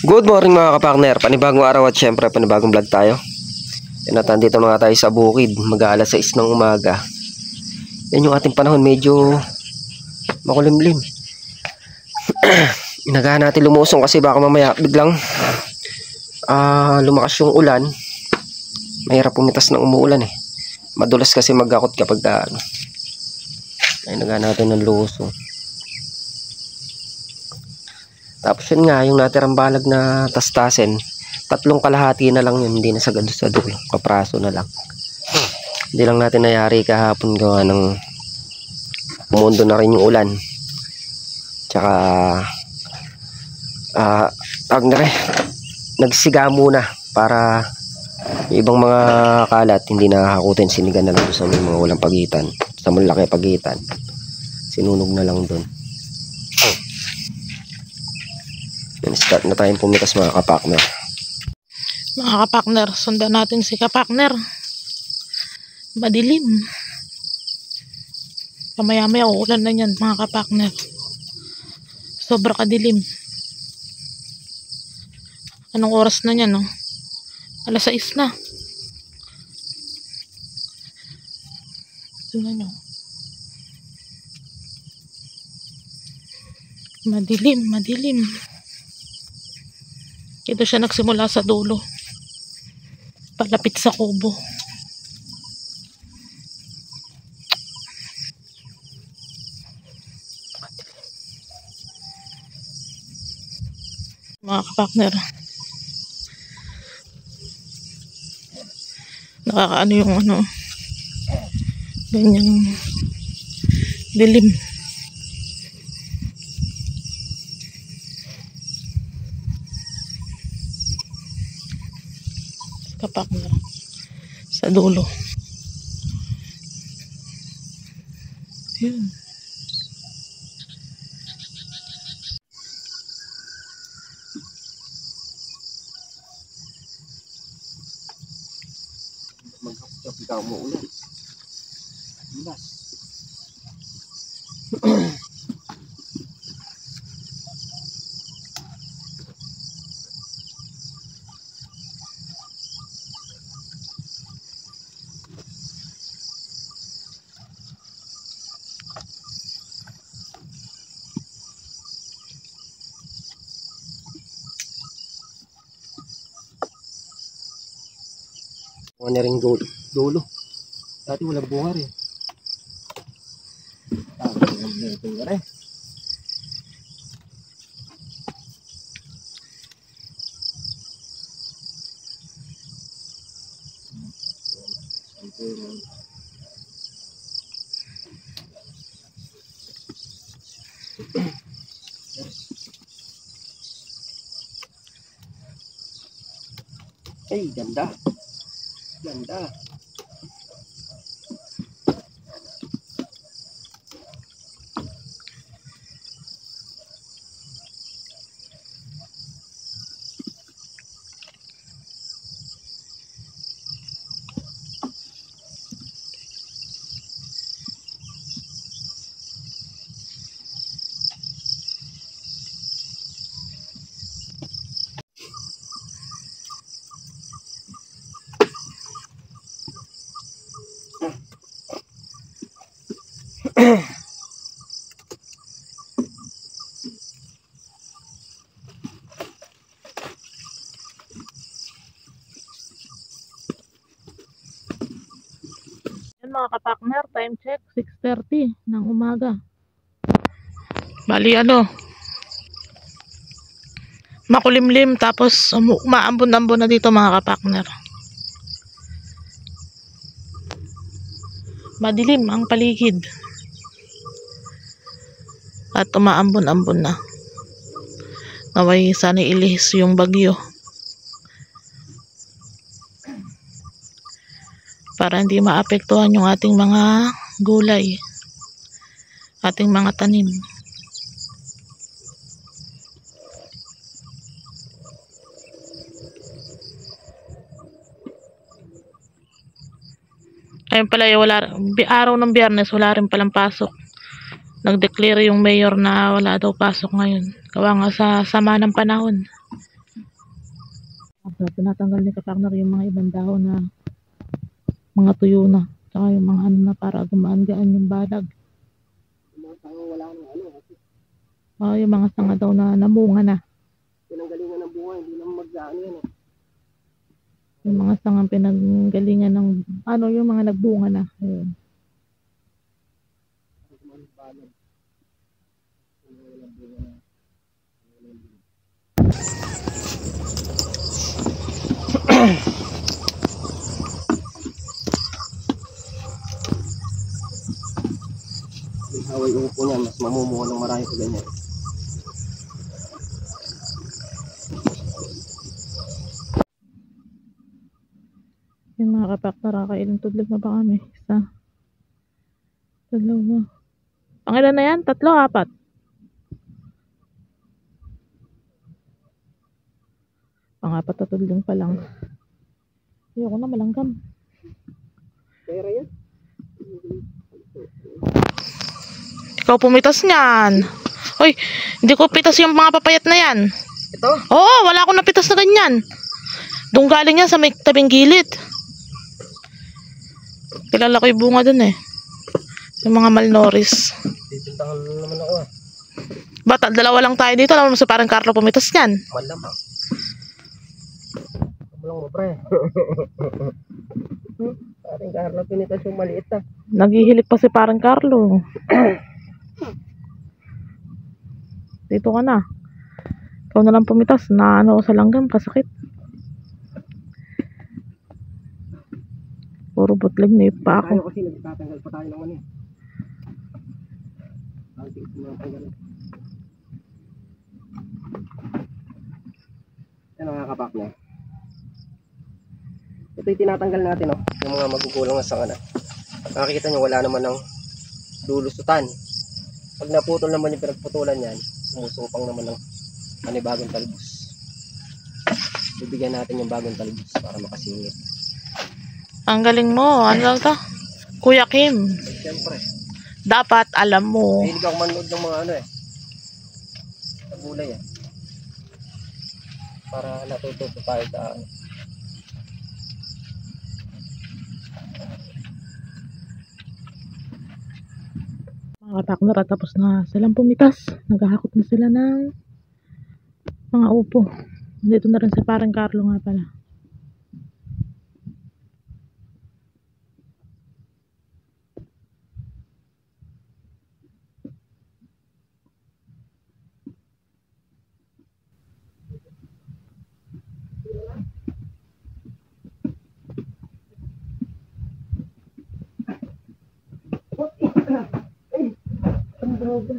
Good morning mga kapartner, panibagong araw at syempre panibagong vlog tayo. Yan at nandito na nga tayo sa bukid, mag-aalas 6 ng umaga. Yan yung ating panahon, medyo makulimlim. Inagahan natin lumusong kasi baka mamaya biglang lumakas yung ulan. Mahirap pumitas ng umuulan eh. Madulas kasi magakot kapag ay inagahan natin ng lusong. Tapos yun nga, yung natirang balag na tastasin, 3 kalahati na lang yun, hindi na sagad sa dulo, kapraso na lang. Hindi lang natin nayari kahapon gawa ng pumundo na rin yung ulan. Tsaka nagsiga muna para yung ibang mga kalat hindi nakakakutin, sinigan na lang sa mga walang pagitan, sa malaki pagitan, sinunog na lang dun. Start na tayong pumitas mga kapakner. Mga kapakner, sundan natin si kapakner. Madilim. Kamaya-maya uulan na yan mga kapakner. Sobra kadilim. Anong oras na yan, no? Alas 6 na. Tingnan nyo. Madilim, madilim. Ito siya nagsimula sa dulo. Palapit sa kubo. Mga kapakner. Nakakaano yung ganyang dilim. Kapakner sa dulo. Yun. Magkapit mo ulan. Bilas. Wala rin dulo. Dati walang bunga rin. Ito nga rin. Ay, ganda. Ganda. Yan mga kapakner, time check 6:30 ng umaga. Bali makulimlim tapos umaambon-ambon na dito mga kapakner. Madilim ang paligid. At umaambon-ambon na. Naway sana ilihis yung bagyo. Para hindi maapektuhan yung ating mga gulay. Ating mga tanim. Ayun pala, araw ng Biyernes wala rin palang pasok. Nag-declare yung mayor na wala daw pasok ngayon. Gawa nga sa sama ng panahon. Tinatanggal ni kapartner yung mga ibang dahon na mga tuyo na. Tsaka yung mga ano na para gumaan-gaan yung balag. Yung mga tanga wala nang ano. Yung mga sanga daw na namunga na. Pinanggalingan ng bunga, hindi naman mag-ano yan. Yung mga sangang pinanggalingan ng yung mga nagbunga na. Ayun. Haway upo niya, mas mamumuha ng marami pa ganyan. Yung mga kapakter, ilang tudlog na ba kami? Isa, dalawa. Pangilan na yan? 3, 4? Pang-4 na tudlog pa lang. Ayoko na malanggam. Pera yan. Ikaw pumitas niyan. Hoy, hindi ko pitas yung mga papayat na yan. Ito? Oo, wala akong napitas na ganyan. Doon galing yan sa may tabing gilid. Kilala ko yung bunga dun eh. Yung mga Malnoris. Titintangan naman ako ah. Bata, 2 lang tayo dito. Alam mo sa parang Carlo pumitas niyan. Malamang. Malamang mo pre. Parang Carlo pinitas yung maliit ah. Naghihilik pa si parang Carlo. Dito ka na. Ikaw na lang pumitas. Na ano sa langgam, kasakit. Puro butlag na yung pa Tayo ako. kasi nagtatanggal pa tayo ng ano eh. Yan mga kapakner. Ito yung tinatanggal natin oh. Yung mga magugulang na sanga na. Nakikita nyo wala naman ng lulusutan. Pag naputol naman yung pinagputulan yan, sumusupang naman ng panibagong talbos. Bibigyan natin yung bagong talbos para makasingit. Ang galing mo. Ano lang to? Kuya Kim. Siyempre. Dapat alam mo. Hilig ako manood ng mga ano eh. Sa gulay eh. Para natututo tayo sa ano. Mga partner, tapos na silang pumitas. Naghahakot na sila ng mga upo. Dito na rin sa parang Carlo nga pala. Ang droga.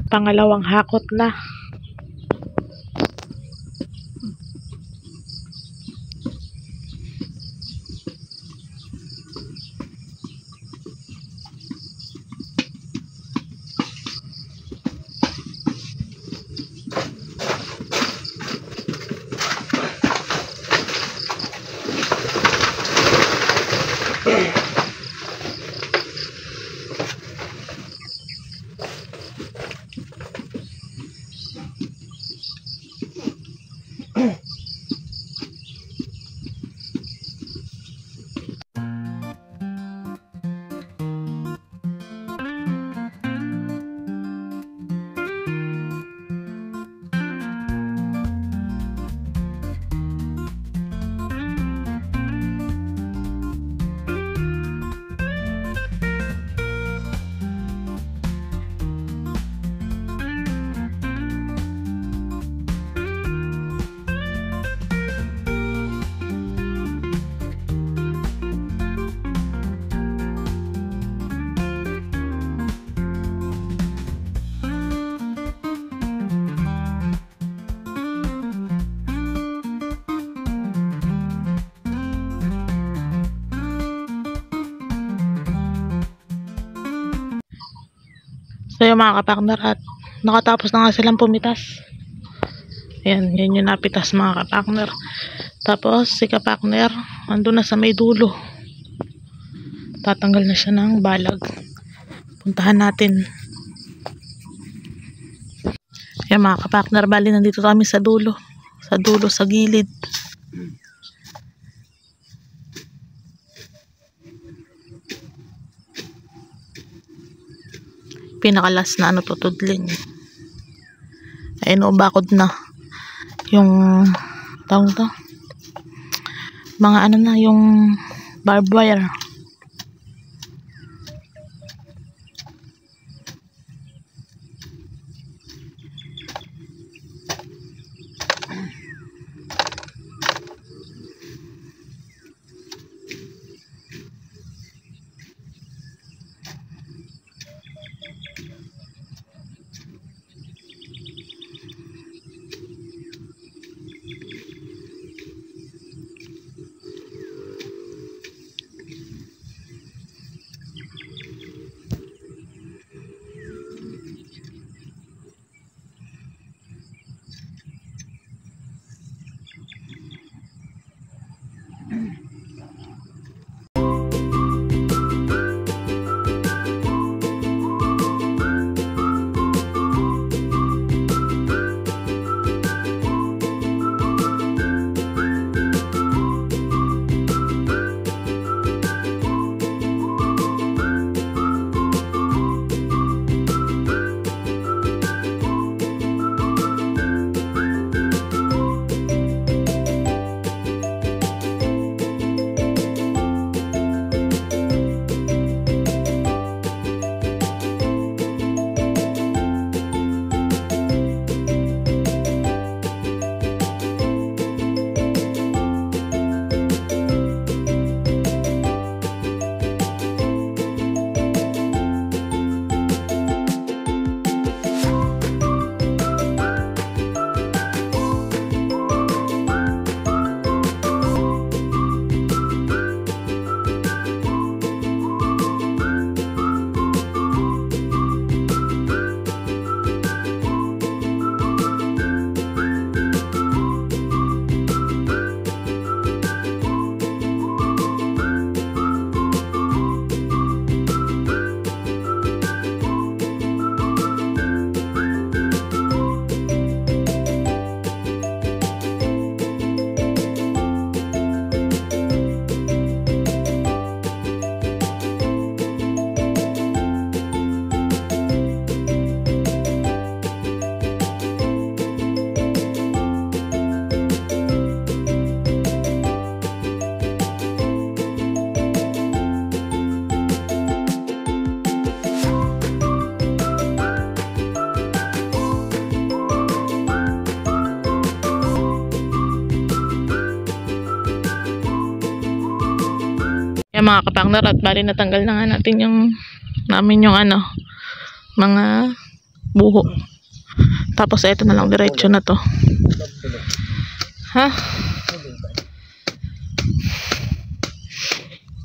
Pangalawang hakot na. So yung mga kapartner, at nakatapos na nga silang pumitas. Ayan, yan yung napitas mga kapakner. Tapos si kapakner andun na sa may dulo. Tatanggal na siya ng balag. Puntahan natin. Ayan mga kapakner, bali nandito kami sa dulo. Sa dulo, sa gilid. Pinakalas na ano tutudlin. Ayun o, bakod na yung tawag to, mga ano na, yung barbed wire. Yan mga kapakner, at bali natanggal na nga natin yung namin yung ano, mga buho. Tapos ito na lang, diretso na to. Ha?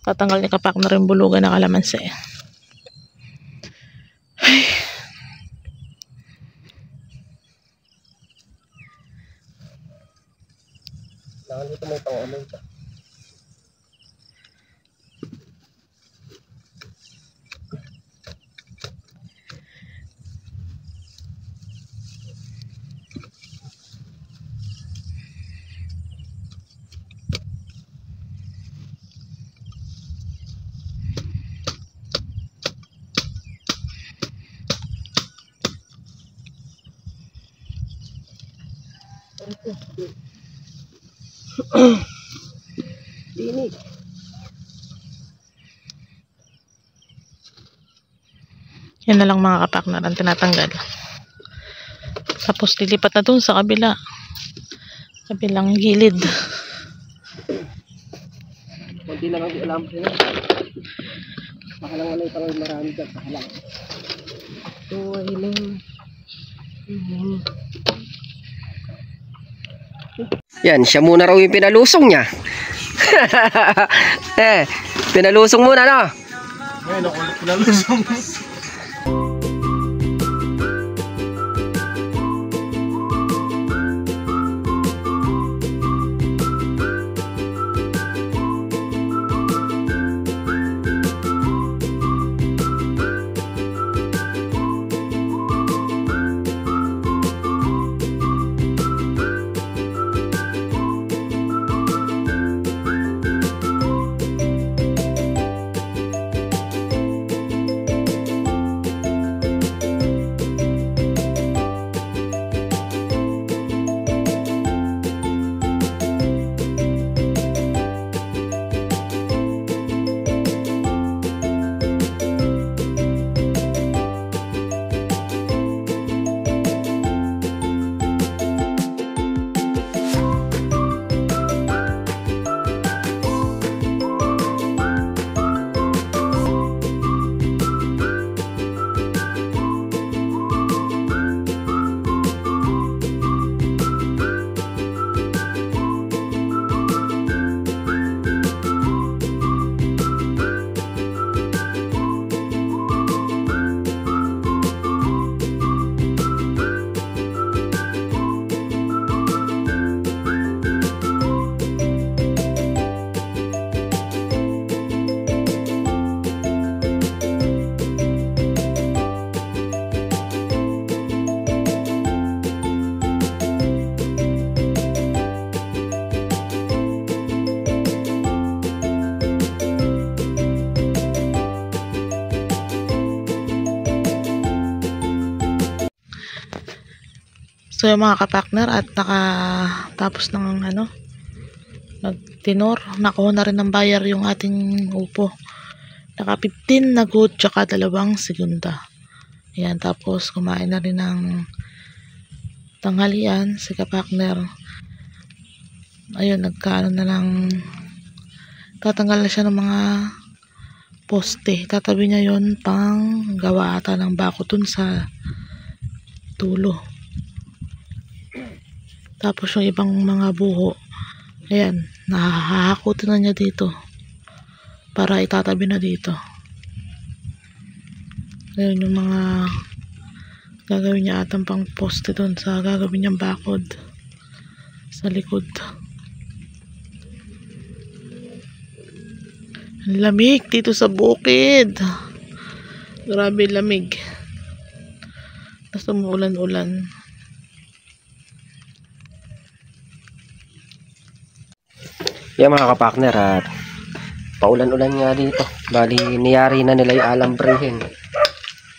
Tatanggal ni kapakner yung bulugan na kalamansi. Ay. Dito may pang-amay pa. Dinig. Yan na lang mga kapakner ang tinatanggal. Tapos lilipat na dun sa kabilang gilid. Kunti lang ang alam ko na. Makalang-alay parang marami dyan. Makalang. Ito ay lang. Yan, siya muna raw yung pinalusong niya. Pinalusong muna, no? Ngayon ako pinalusong. So yung mga kapartner, at nakatapos ng nagtinor, nakuha na rin ng buyer yung ating upo. Naka 15 na good, tsaka 2 segunda. Ayan, tapos kumain na rin ng tanghalian si kapartner. Ayun, nagkaano na lang, tatanggal na siya ng mga poste. Tatabi niya yun pang gawa ata ng bako dun sa dulo. Tapos yung ibang mga buho, ayan, nahahakutin na niya dito para itatabi na dito. Ayun yung mga gagawin niya atang pang poste dun sa gagawin niyang bakod sa likod. Ang lamig dito sa bukid. Grabe lamig. Tapos umuulan-ulan. Yan mga kapartner, at paulan-ulan nga dito. Bali, niyari na nila yung alambrehin.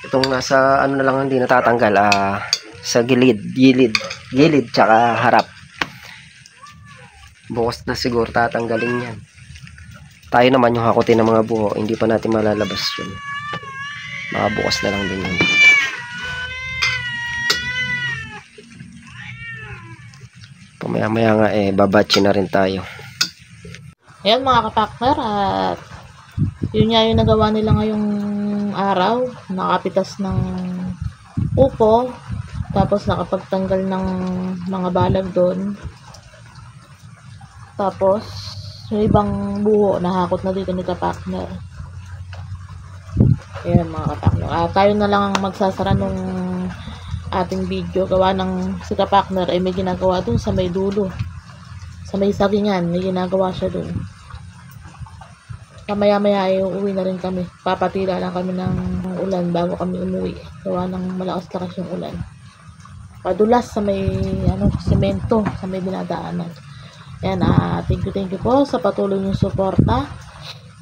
Itong nasa na lang hindi natatanggal, sa gilid tsaka harap. Bukas na siguro tatanggalin yan. Tayo naman yung hakutin ng mga buho, hindi pa natin malalabas yun. Baka bukas na lang din yun. Pamaya-maya nga babatchi na rin tayo. Ayan mga kapartner, at yun nga yung nagawa nila ngayong araw. Nakapitas ng upo, tapos nakapagtanggal ng mga balag doon. Tapos yung ibang buho nahakot na dito ni kapartner. Ayan mga kapartner, tayo na lang ang magsasara nung ating video. Gawa ng si kapartner ay may ginagawa dun sa may dulo, sa may sagingan, may ginagawa siya dun. Kamaya-maya ay uuwi na rin kami. Papatila lang kami ng ulan bago kami umuwi. Gawa ng malakas-lakas yung ulan. Padulas sa may semento, sa may dinadaanan. Ayan, thank you po sa patuloy niyong suporta.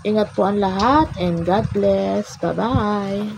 Ingat po ang lahat, and God bless. Bye-bye.